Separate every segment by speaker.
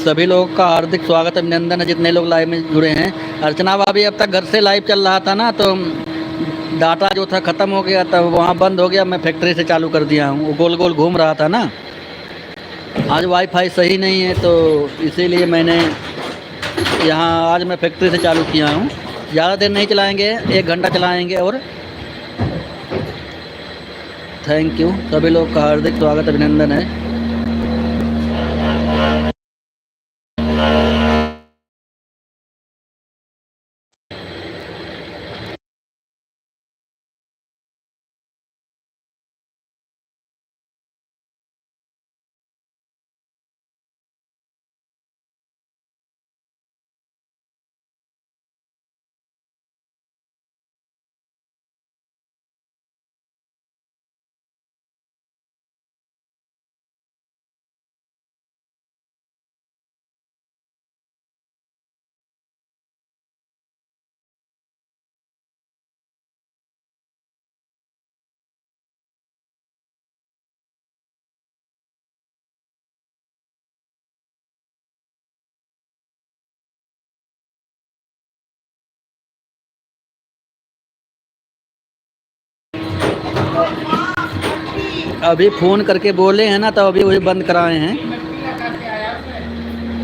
Speaker 1: सभी लोगों का हार्दिक स्वागत अभिनंदन है जितने लोग लाइव में जुड़े हैं। अर्चना भाभी अब तक घर से लाइव चल रहा था ना, तो डाटा जो था ख़त्म हो गया था, वहाँ बंद हो गया। मैं फैक्ट्री से चालू कर दिया हूँ, वो गोल गोल घूम रहा था ना। आज वाईफाई सही नहीं है तो इसीलिए मैंने यहाँ आज मैं फैक्ट्री से चालू किया हूँ। ज़्यादा देर नहीं चलाएँगे, 1 घंटा चलाएँगे। और थैंक यू, सभी लोग का हार्दिक स्वागत अभिनंदन है। अभी फ़ोन करके बोले हैं ना, तो अभी वही बंद कराए हैं।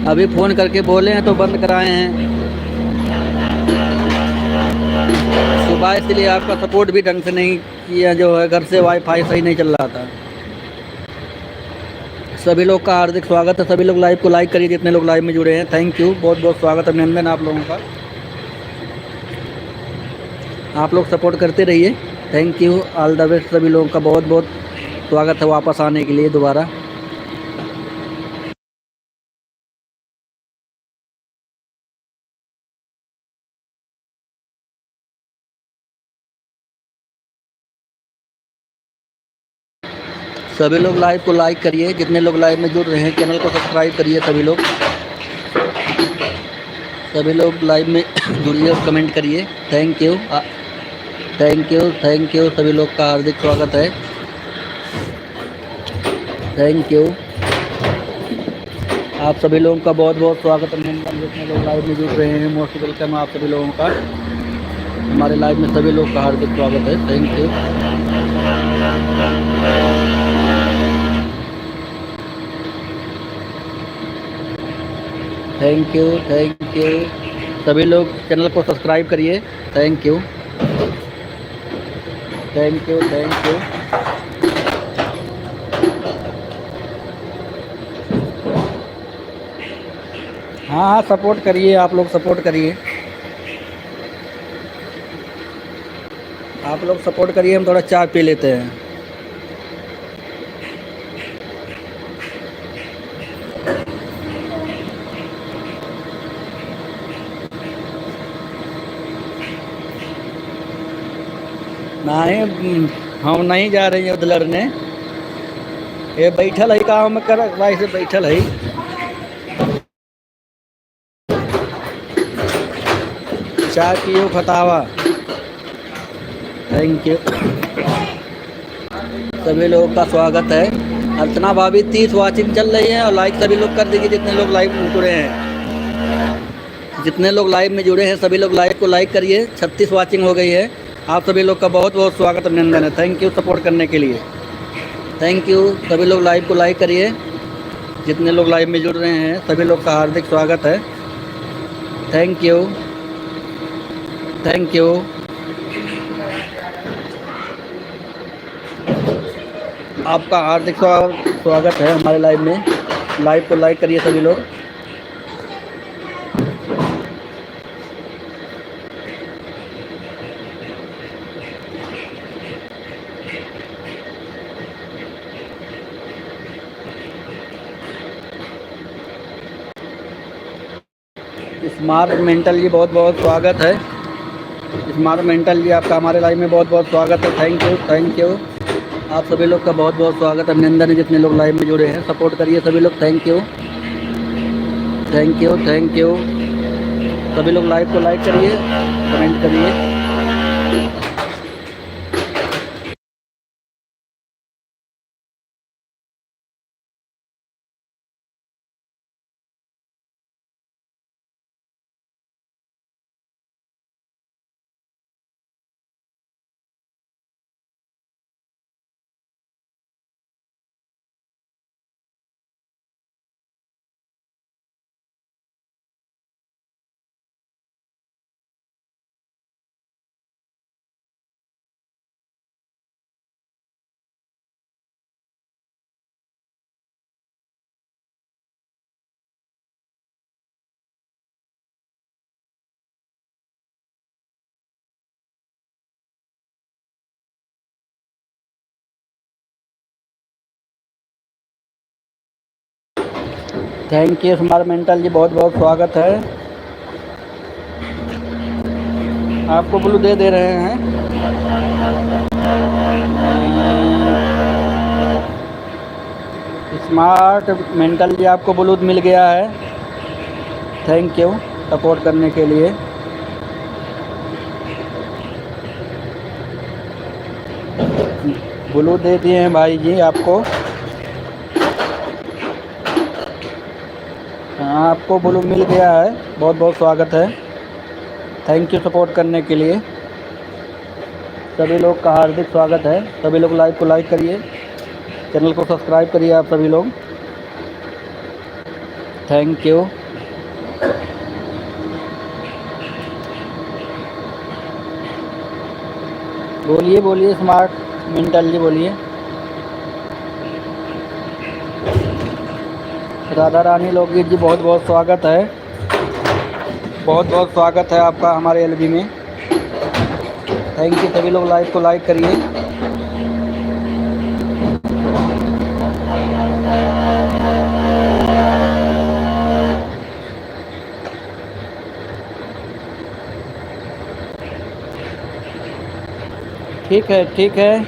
Speaker 1: अभी फ़ोन करके बोले हैं तो बंद कराए हैं सुबह, इसलिए आपका सपोर्ट भी ढंग से नहीं किया। जो है घर से वाईफाई सही नहीं चल रहा था। सभी लोग का हार्दिक स्वागत है। सभी लोग लाइव को लाइक करिए जितने लोग लाइव में जुड़े हैं। थैंक यू, बहुत बहुत स्वागत अभिनंदन आप लोगों का। आप लोग सपोर्ट करते रहिए। Thank you, all the best. सभी लोगों का बहुत बहुत स्वागत है वापस आने के लिए दोबारा। सभी लोग लाइव को लाइक करिए जितने लोग लाइव में जुड़ रहे हैं। चैनल को सब्सक्राइब करिए सभी लोग। सभी लोग लाइव में जुड़िए और कमेंट करिए। Thank you, thank you, thank you. सभी लोग का हार्दिक स्वागत है। थैंक यू, आप सभी लोगों का बहुत बहुत स्वागत अभिनंदन जितने लोग लाइव में जुड़ रहे हैं। मोस्ट वेलकम आप सभी लोगों का। हमारे लाइव में सभी लोग का हार्दिक स्वागत है। Thank you. Thank you, thank you. सभी लोग चैनल को सब्सक्राइब करिए। Thank you, thank you, thank you. हाँ हाँ, सपोर्ट करिए, आप लोग सपोर्ट करिए। आप लोग सपोर्ट करिए, हम थोड़ा चाय पी लेते हैं। नहीं, हम नहीं जा रहे हैं लड़ने। ये बैठल है गाँव में, कर भाई से बैठल है। चाय पियो फटावा। थैंक यू, सभी लोगों का स्वागत है। अर्चना भाभी 30 वाचिंग चल रही है और लाइक सभी लोग कर दीजिए जितने लोग लाइव में जुड़े हैं। जितने लोग लाइव में जुड़े हैं सभी लोग लाइव को लाइक करिए। 36 वाचिंग हो गई है। आप सभी लोग का बहुत बहुत स्वागत अभिनंदन है। थैंक यू सपोर्ट करने के लिए। थैंक यू, सभी लोग लाइव को लाइक करिए जितने लोग लाइव में जुड़ रहे हैं। सभी लोग का हार्दिक स्वागत है। Thank you, thank you. आपका हार्दिक स्वागत है हमारे लाइव में। लाइव को लाइक करिए सभी लोग। स्मार्ट मेंटल जी बहुत बहुत स्वागत है। स्मार्ट मेंटल जी आपका हमारे लाइव में बहुत बहुत स्वागत है। Thank you, thank you. आप सभी लोग का बहुत बहुत स्वागत अभिनंदन है जितने लोग लाइव में जुड़े हैं। सपोर्ट करिए सभी लोग। Thank you, thank you, thank you. सभी लोग लाइव को लाइक करिए, कमेंट करिए। थैंक यू स्मार्टमेंटल जी, बहुत बहुत स्वागत है। आपको ब्लू दे दे रहे हैं। स्मार्ट मेंटल जी, आपको ब्लू मिल गया है। थैंक यू सपोर्ट करने के लिए। ब्लू दे दिए हैं भाई जी आपको। हाँ, आपको ब्लू मिल गया है, बहुत बहुत स्वागत है। थैंक यू सपोर्ट करने के लिए। सभी लोग का हार्दिक स्वागत है। सभी लोग लाइव को लाइक करिए, चैनल को सब्सक्राइब करिए आप सभी लोग। Thank you. बोलिए बोलिए स्मार्ट मेंटल जी, बोलिए। राधा रानी लोकगीत जी, बहुत बहुत स्वागत है। बहुत बहुत स्वागत है आपका हमारे एलबी में। Thank you. सभी लोग लाइव को लाइक करिए। ठीक है, ठीक है,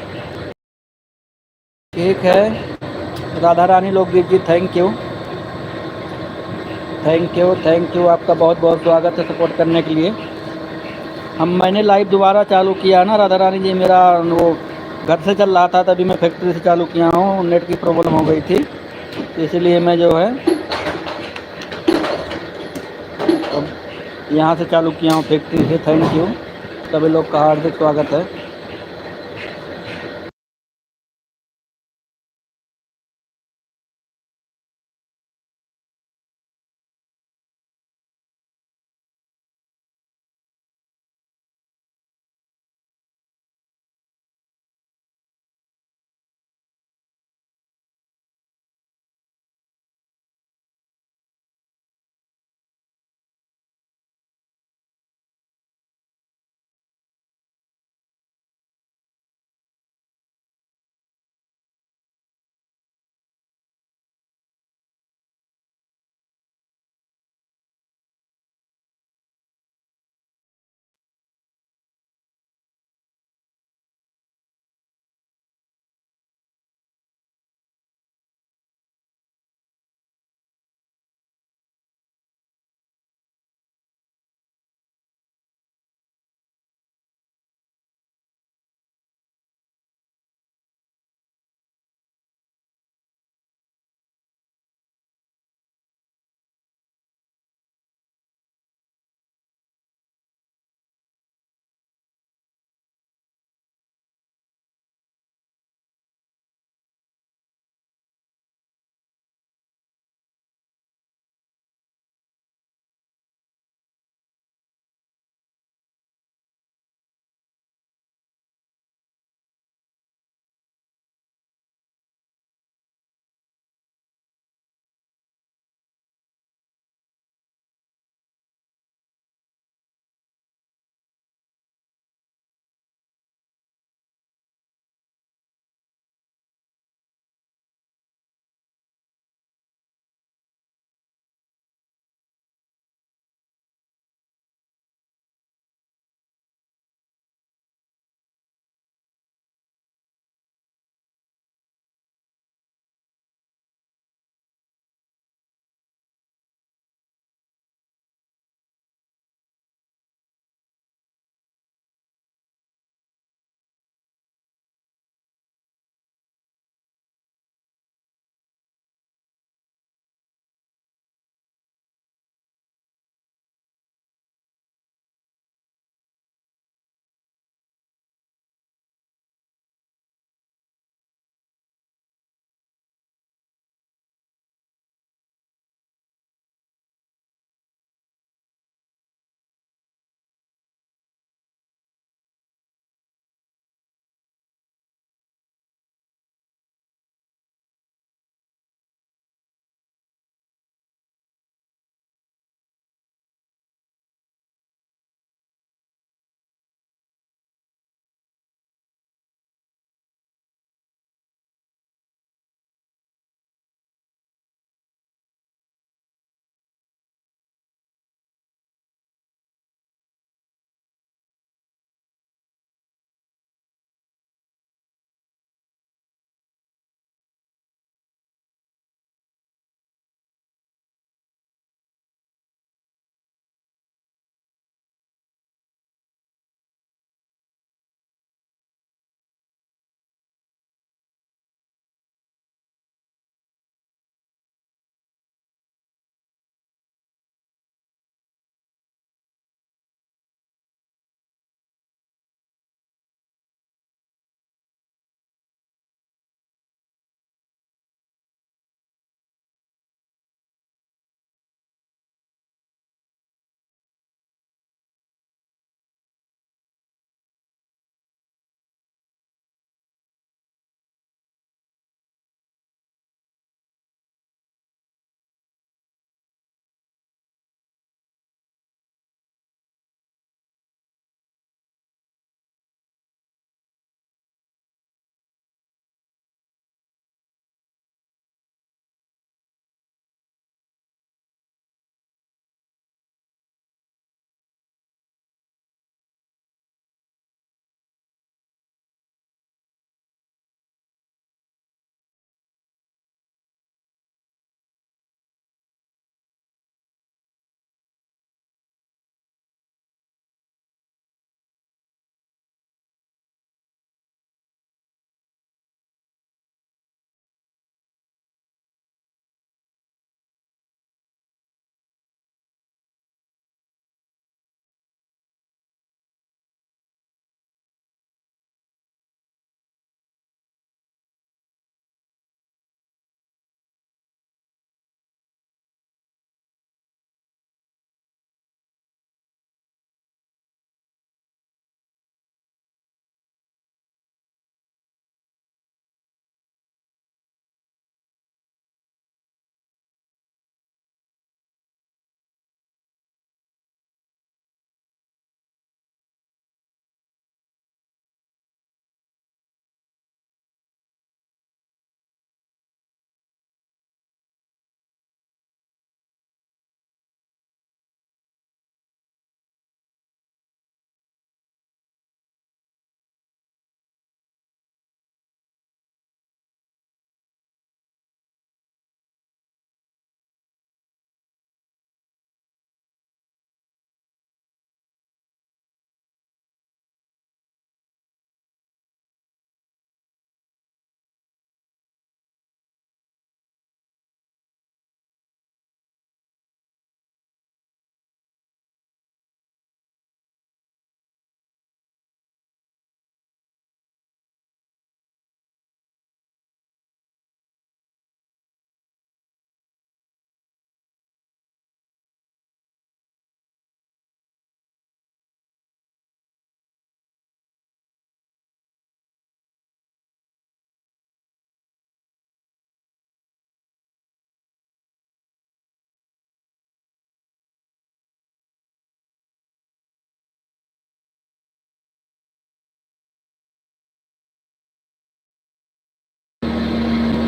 Speaker 1: ठीक है। Radha Rani Lokgeet ji, thank you. Thank you, thank you. आपका बहुत बहुत स्वागत है सपोर्ट करने के लिए। मैंने लाइव दोबारा चालू किया ना राधा रानी जी, मेरा वो घर से चल रहा था, तभी मैं फैक्ट्री से चालू किया हूँ। नेट की प्रॉब्लम हो गई थी, इसलिए मैं जो है अब यहाँ से चालू किया हूँ फैक्ट्री से। Thank you. सभी लोग का हार्दिक स्वागत है।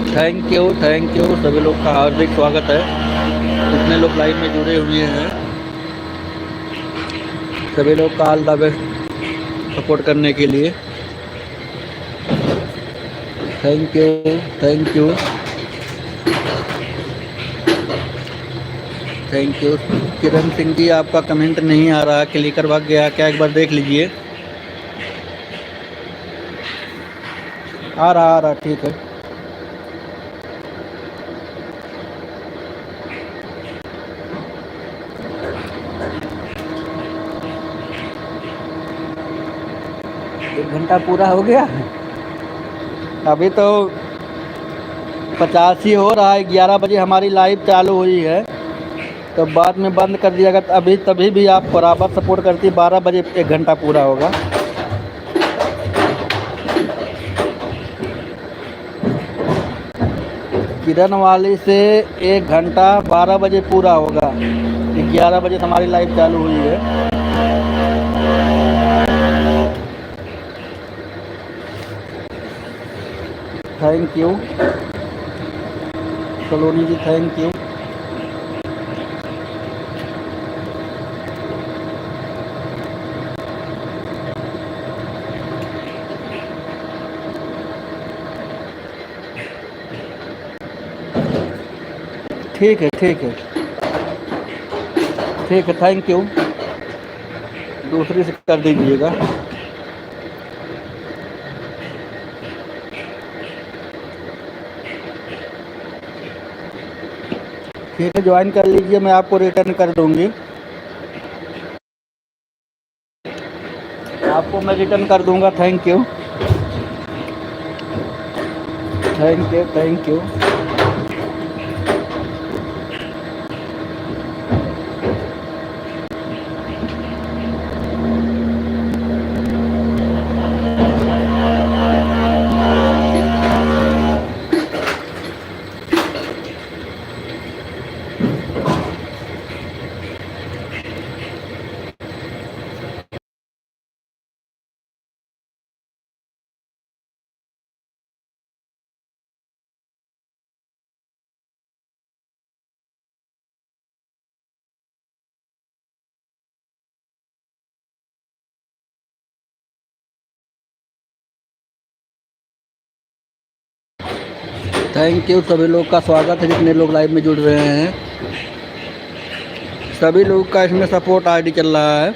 Speaker 1: थैंक यू सभी लोग का हार्दिक स्वागत है। जितने लोग लाइव में जुड़े हुए हैं सभी लोग का ऑल द बेस्ट सपोर्ट करने के लिए। Thank you thank you thank you. Kiran Singh ji आपका कमेंट नहीं आ रहा, क्लिकर भाग गया क्या, एक बार देख लीजिए। आ रहा ठीक है। एक घंटा पूरा हो गया, अभी तो 50 ही हो रहा है। 11 बजे हमारी लाइव चालू हुई है तो बाद में बंद कर दिया गया। अभी तभी भी आप बराबर सपोर्ट करती, 12 बजे 1 घंटा पूरा होगा। किरण वाली से 1 घंटा 12 बजे पूरा होगा। 11 बजे हमारी लाइव चालू हुई है। Thank you Saloni ji, thank you. ठीक है ठीक है ठीक है, थैंक यू। दूसरी से कर दीजिएगा। ठीक है, ज्वाइन कर लीजिए, मैं आपको रिटर्न कर दूंगी। आपको मैं रिटर्न कर दूंगा। Thank you thank you thank you. Thank you सभी लोग का स्वागत है, जितने लोग लाइव में जुड़ रहे हैं। सभी लोग का इसमें सपोर्ट आईडी चल रहा है।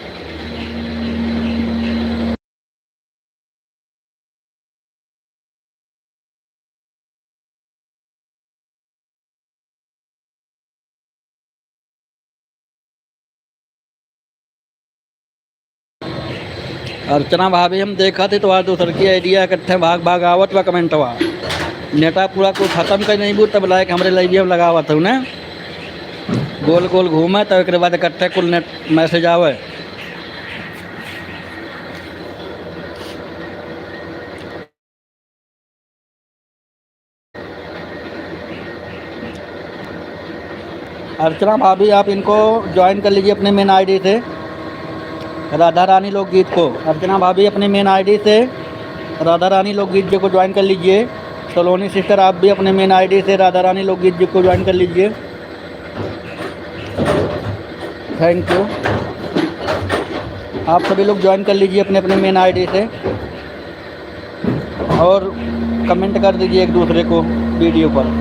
Speaker 1: अर्चना भाभी हम देखा थे तो आज दूसर की आइडिया इकट्ठे भाग भाग आवत बा कमेंट हुआ नेता पूरा को खत्म कर नहीं बू तब लायक हमारे लाइव में लगावत हूँ ना, गोल गोल घूमे तब एक बाद इकट्ठे कुल नेट मैसेज आवे। अर्चना भाभी आप इनको ज्वाइन कर लीजिए अपने मेन आईडी से, राधा रानी लोकगीत को। अर्चना भाभी अपने मेन आईडी से राधा रानी लोकगीत जी को ज्वाइन कर लीजिए। सलोनी सिस्टर आप भी अपने मेन आईडी से राधा रानी लोकगीत जी को ज्वाइन कर लीजिए। Thank you. आप सभी लोग ज्वाइन कर लीजिए अपने अपने मेन आईडी से और कमेंट कर दीजिए एक दूसरे को वीडियो पर।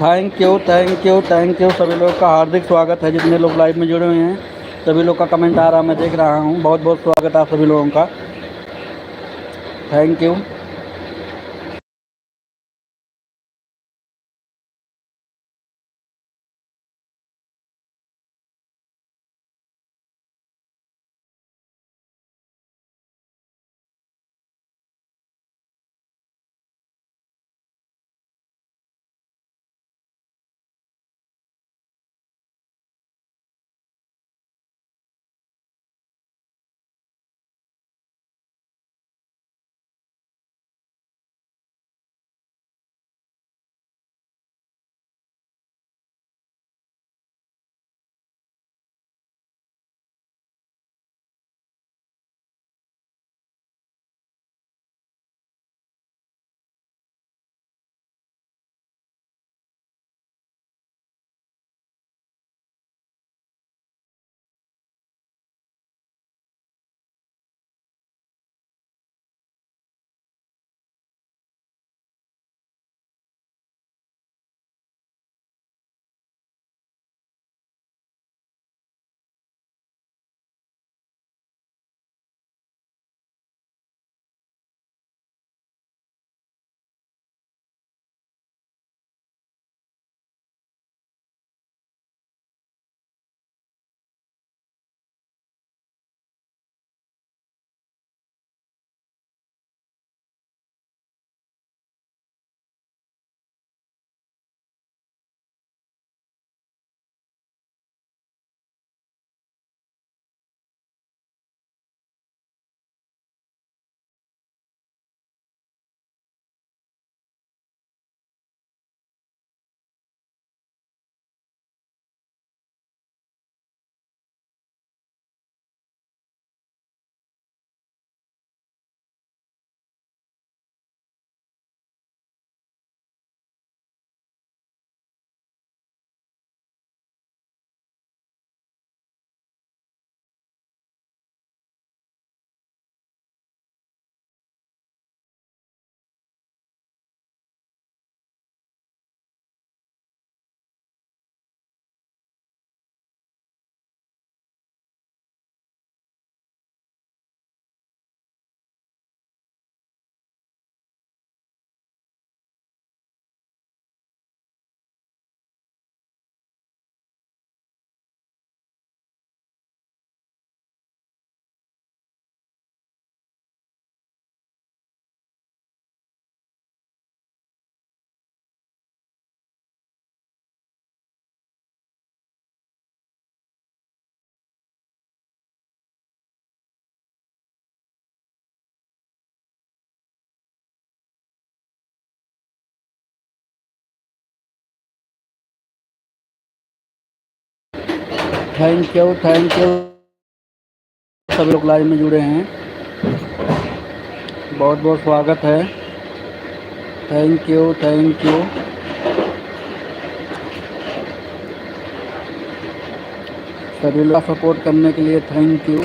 Speaker 1: थैंक यू सभी लोग का हार्दिक स्वागत है। जितने लोग लाइव में जुड़े हुए हैं सभी लोग का कमेंट आ रहा है, मैं देख रहा हूँ। बहुत बहुत स्वागत है आप सभी लोगों का। Thank you. थैंक यू सभी लोग लाइव में जुड़े हैं, बहुत बहुत स्वागत है। थैंक यू सभी लोग सपोर्ट करने के लिए thank you.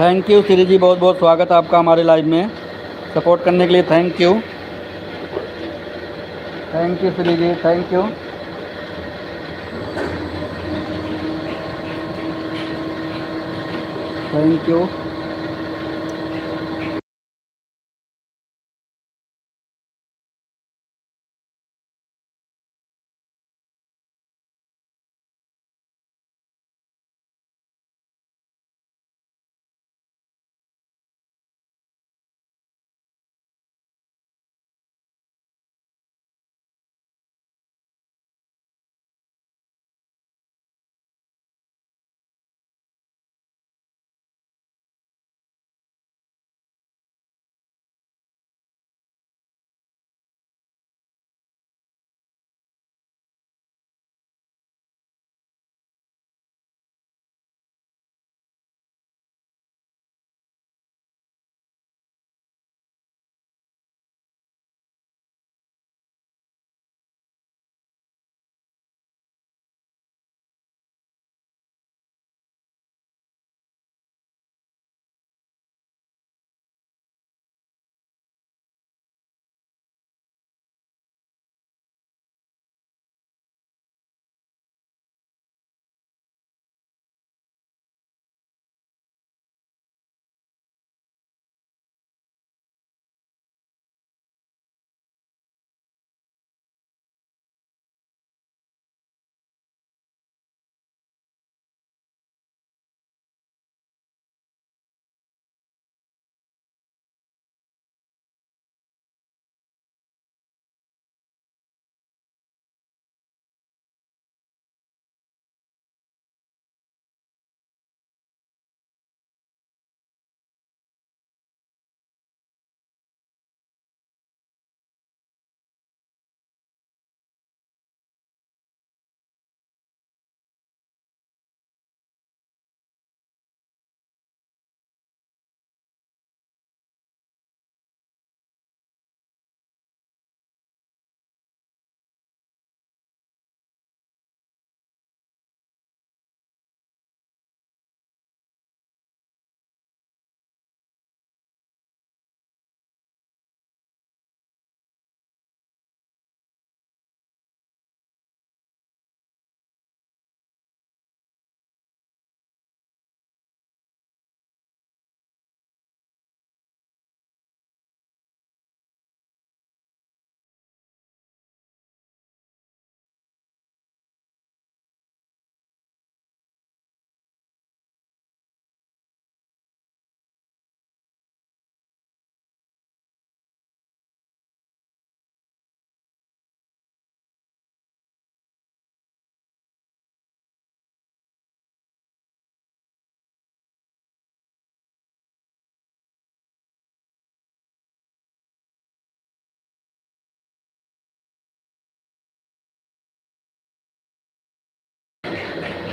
Speaker 1: Thank you Shri ji, बहुत बहुत स्वागत है आपका हमारे लाइव में। सपोर्ट करने के लिए thank you. Thank you Shri ji, thank you.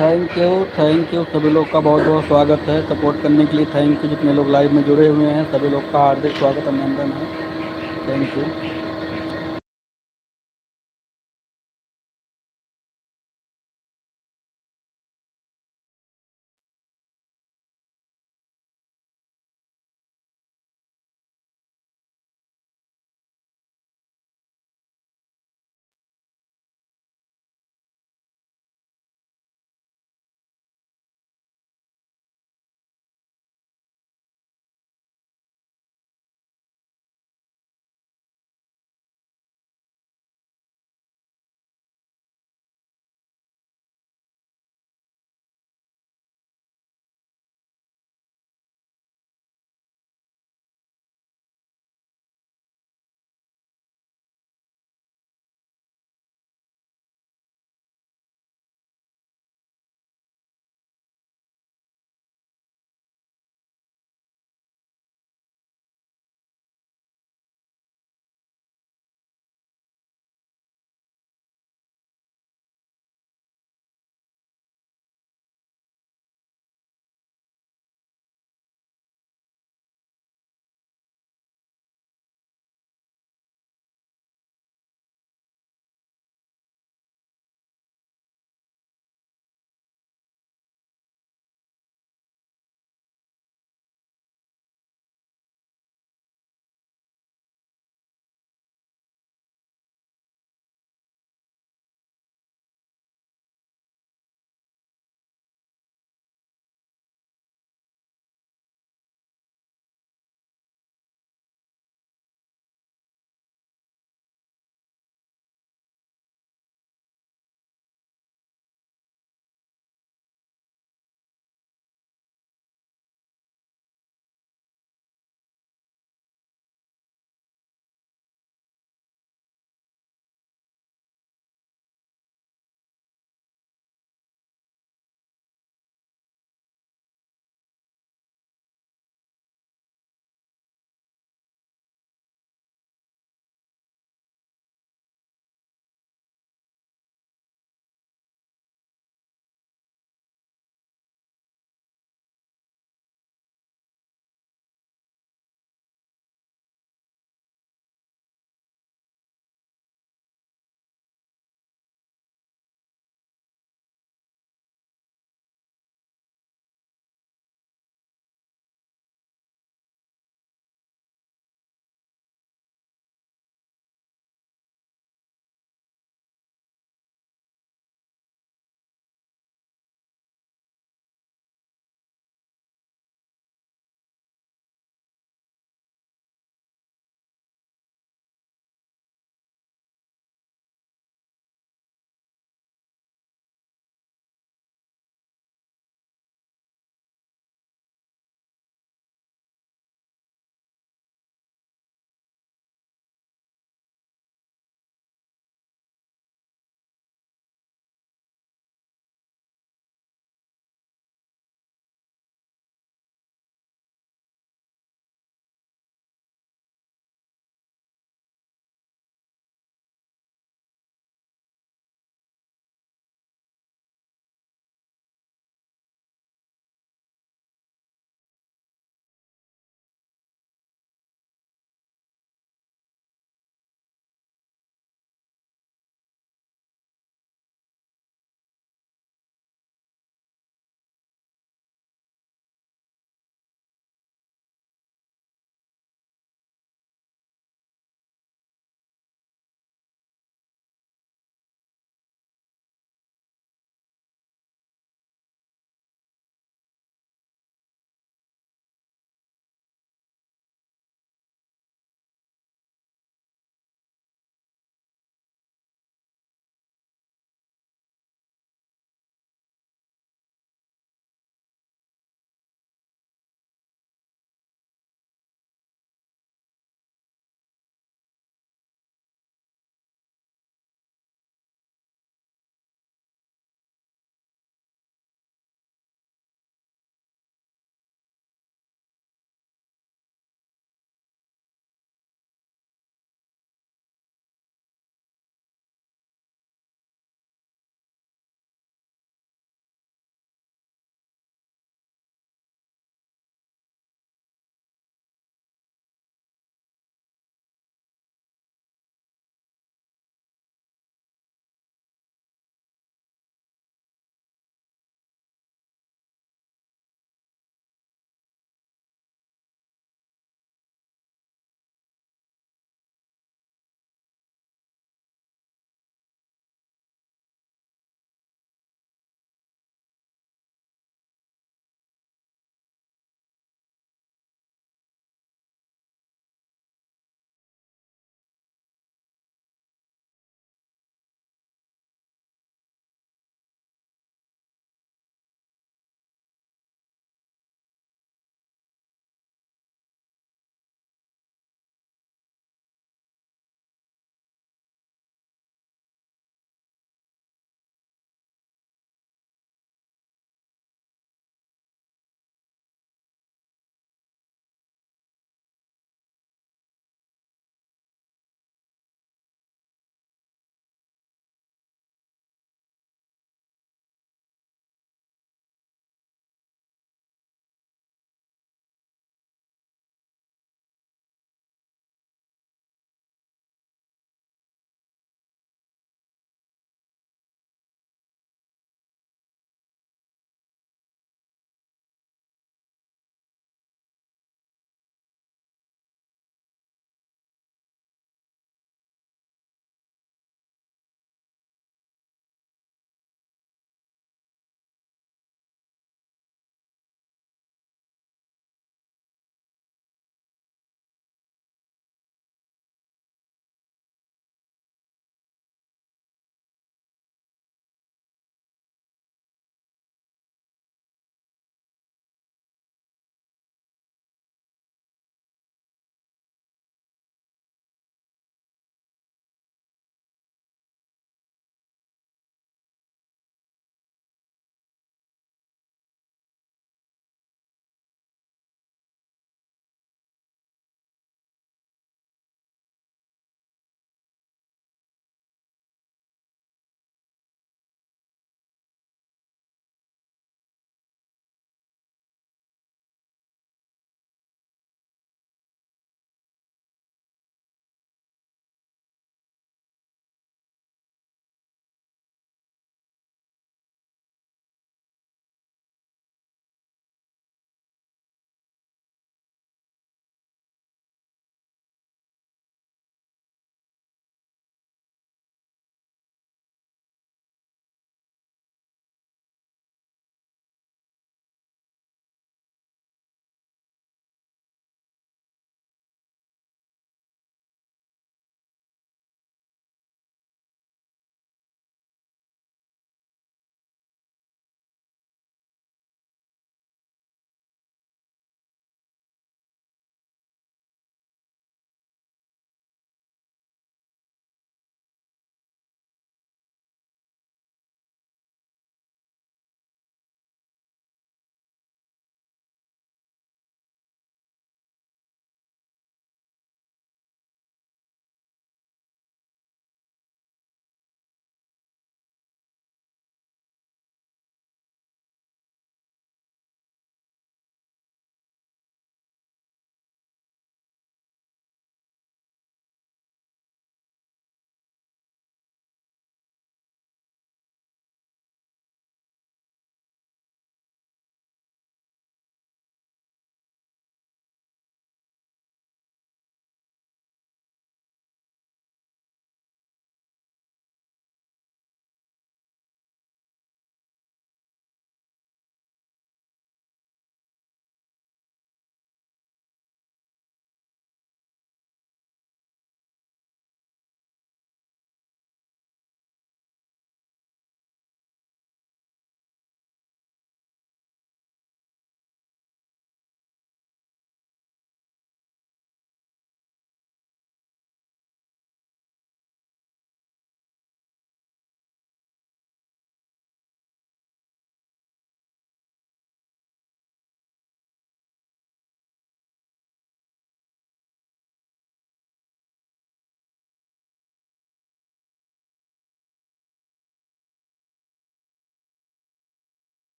Speaker 1: Thank you. Thank you सभी लोग का बहुत बहुत स्वागत है। सपोर्ट करने के लिए थैंक यू। जितने लोग लाइव में जुड़े हुए हैं सभी लोग का हार्दिक स्वागत, अभिनंदन है। Thank you.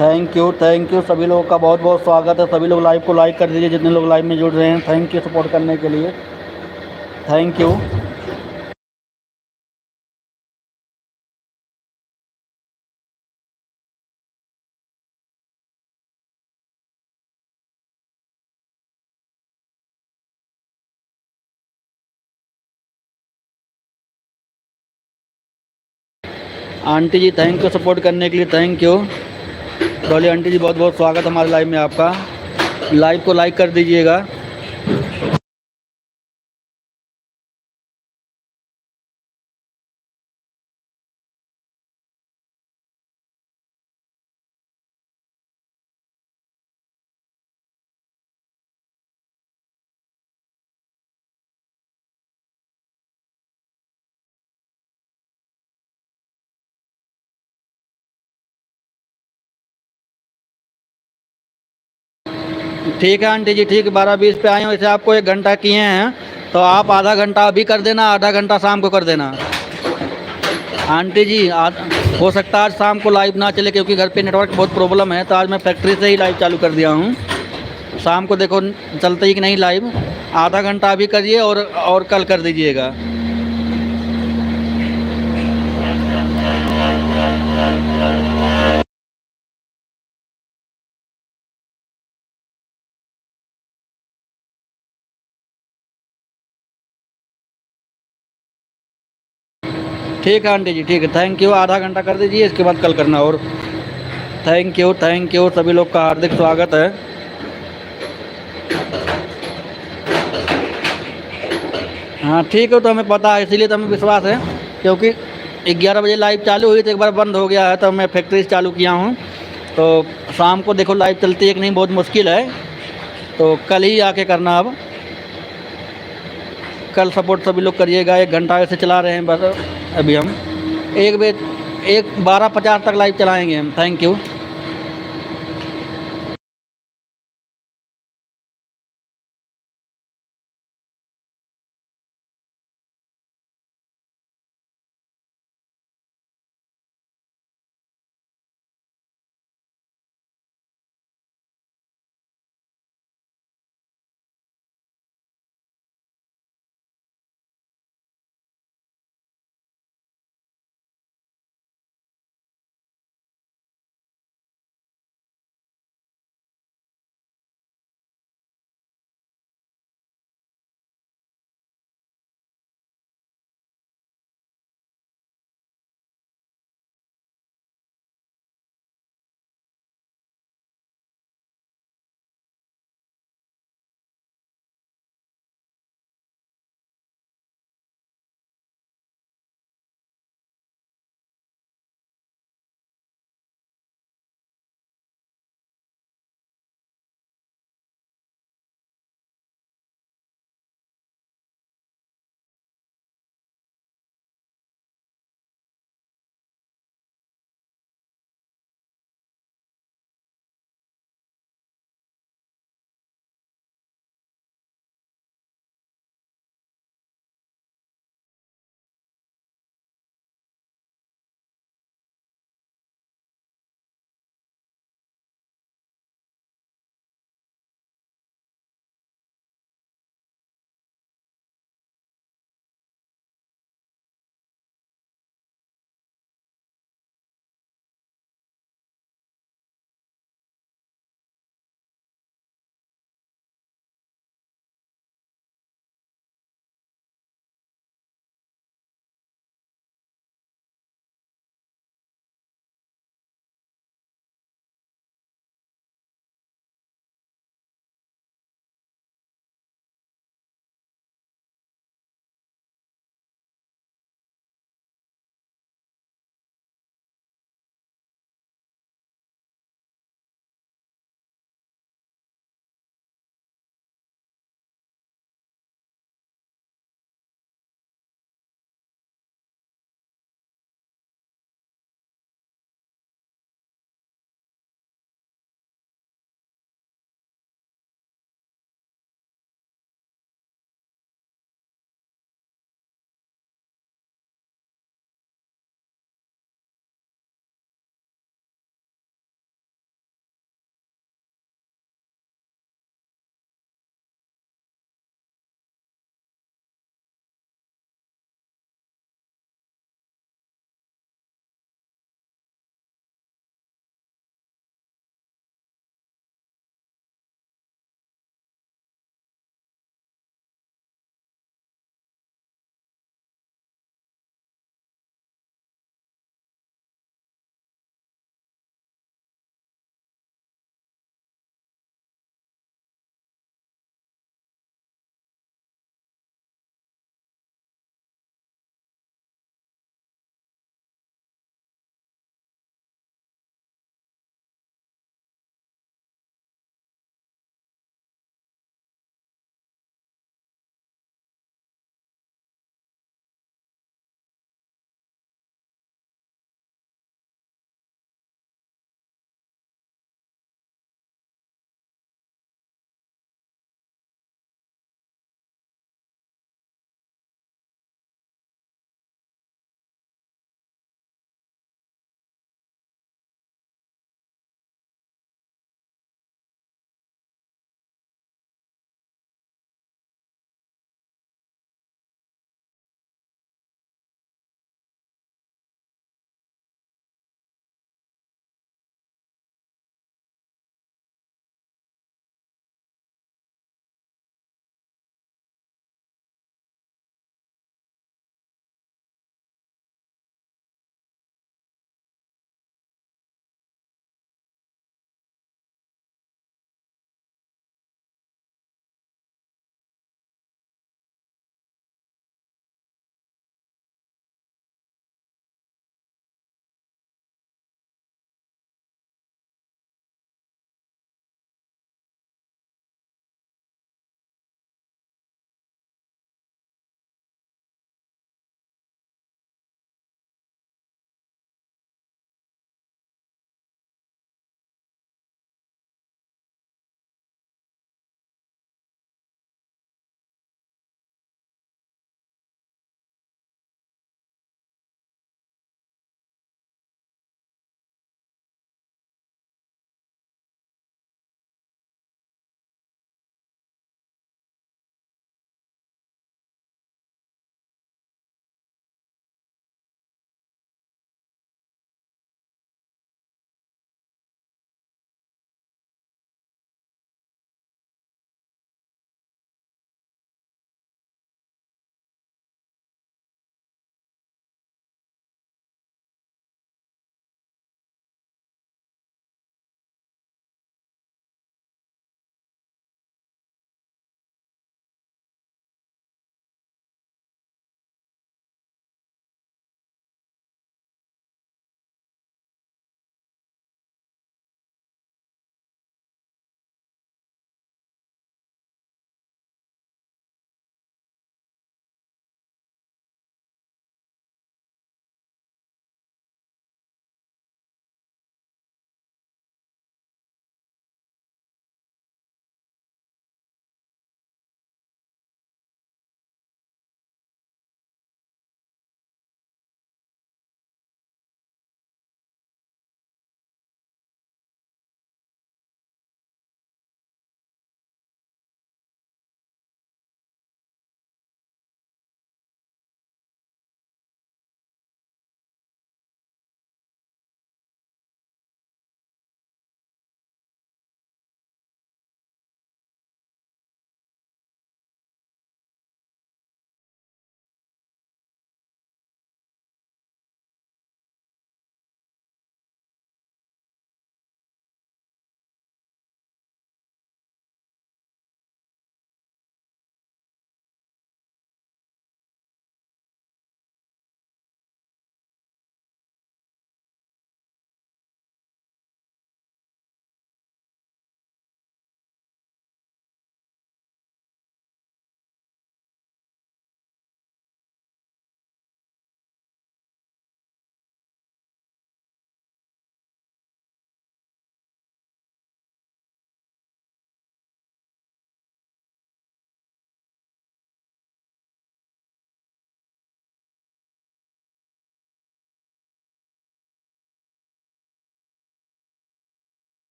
Speaker 1: थैंक यू सभी लोगों का बहुत बहुत स्वागत है। सभी लोग लाइव को लाइक कर दीजिए जितने लोग लाइव में जुड़ रहे हैं। थैंक यू सपोर्ट करने के लिए। Thank you. Aunty ji thank you support करने के लिए। Thank you Dolly aunty ji, बहुत बहुत स्वागत है हमारे लाइव में आपका। लाइव को लाइक कर दीजिएगा। ठीक है आंटी जी, ठीक है। 12:20 पे आए हैं। वैसे आपको 1 घंटा किए हैं तो आप आधा घंटा अभी कर देना, आधा घंटा शाम को कर देना। आंटी जी हो सकता है आज शाम को लाइव ना चले क्योंकि घर पे नेटवर्क बहुत प्रॉब्लम है, तो आज मैं फैक्ट्री से ही लाइव चालू कर दिया हूँ। शाम को देखो चलते ही कि नहीं लाइव। आधा घंटा अभी करिए और कल कर दीजिएगा। ठीक है आंटी जी, ठीक है। Thank you. आधा घंटा कर दीजिए, इसके बाद कल करना। और थैंक यू सभी लोग का हार्दिक स्वागत है। हाँ ठीक है, तो हमें पता है, इसीलिए तो हमें विश्वास है। क्योंकि 11 बजे लाइव चालू हुई तो एक बार बंद हो गया है, तो मैं फैक्ट्री से चालू किया हूँ। तो शाम को देखो लाइव चलती है कि नहीं, बहुत मुश्किल है। तो कल ही आके करना। अब कल सपोर्ट सभी लोग करिएगा। 1 घंटा ऐसे चला रहे हैं बस। अभी हम 12:50 तक लाइव चलाएँगे हम। Thank you.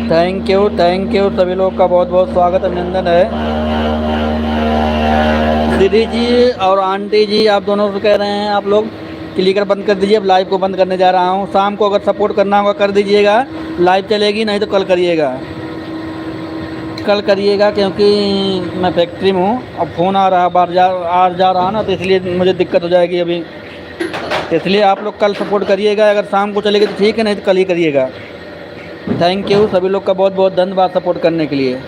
Speaker 1: थैंक यू सभी लोग का बहुत बहुत स्वागत अभिनंदन है। दीदी जी और आंटी जी आप दोनों को कह रहे हैं आप लोग क्लिकर बंद कर दीजिए। अब लाइव को बंद करने जा रहा हूँ। शाम को अगर सपोर्ट करना होगा कर दीजिएगा, लाइव चलेगी, नहीं तो कल करिएगा। कल करिएगा क्योंकि मैं फैक्ट्री में हूँ। अब फ़ोन आ रहा बार जा रहा ना, तो इसलिए मुझे दिक्कत हो जाएगी अभी। इसलिए आप लोग कल सपोर्ट करिएगा। अगर शाम को चलेगी तो ठीक है, नहीं तो कल ही करिएगा। थैंक यू सभी लोग का बहुत बहुत धन्यवाद सपोर्ट करने के लिए।